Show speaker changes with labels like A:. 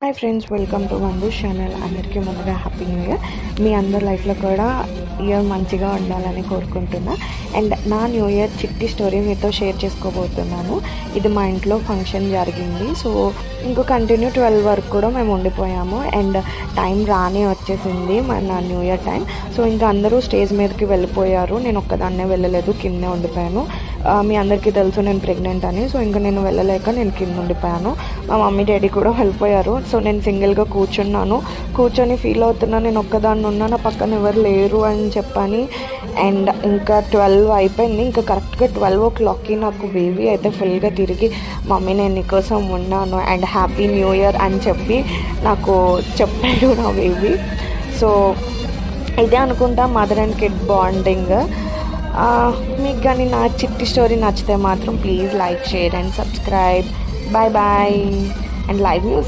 A: Hi friends, welcome to వందు channel. అందరికీ ముందుగా హ్యాపీ న్యూ ఇయర్. మీ అందరి లైఫ్లో కూడా ఇయర్ మంచిగా ఉండాలని కోరుకుంటున్నా. అండ్ నా న్యూ ఇయర్ చిట్టి స్టోరీ మీతో షేర్ చేసుకోబోతున్నాను. ఇది మా ఇంట్లో ఫంక్షన్ జరిగింది. సో ఇంకో కంటిన్యూ 12 వరకు కూడా మేము ఉండిపోయాము. అండ్ టైం రానే వచ్చేసింది మన న్యూ ఇయర్ టైం. సో ఇంకా అందరూ స్టేజ్ మీదకి వెళ్ళిపోయారు. నేను ఒక్కదాన్నే వెళ్ళలేదు, కిందే ఉండిపోయాను. మీ అందరికీ తెలుసు నేను ప్రెగ్నెంట్ అని. సో ఇంకా నేను వెళ్ళలేక నేను కింద ఉండిపోయాను. మా మమ్మీ డాడీ కూడా వెళ్ళిపోయారు. సో నేను సింగిల్గా కూర్చొని ఫీల్ అవుతున్నా, నేను ఒక్కదాన్ని ఉన్నా, నా పక్కన ఎవరు లేరు అని చెప్పని. అండ్ ఇంకా 12 అయిపోయింది. ఇంకా కరెక్ట్గా 12 o'clockకి నాకు బేబీ అయితే ఫుల్గా తిరిగి, మమ్మీ నేను నీకోసం ఉన్నాను అండ్ హ్యాపీ న్యూ ఇయర్ అని చెప్పి నాకు చెప్పాడు నా బేబీ. సో ఇదే అనుకుంటా మదర్ అండ్ కిడ్ బాండింగ్. మీకు కానీ నా చిట్టి స్టోరీ నచ్చితే మాత్రం please like, share and subscribe. Bye bye and live music.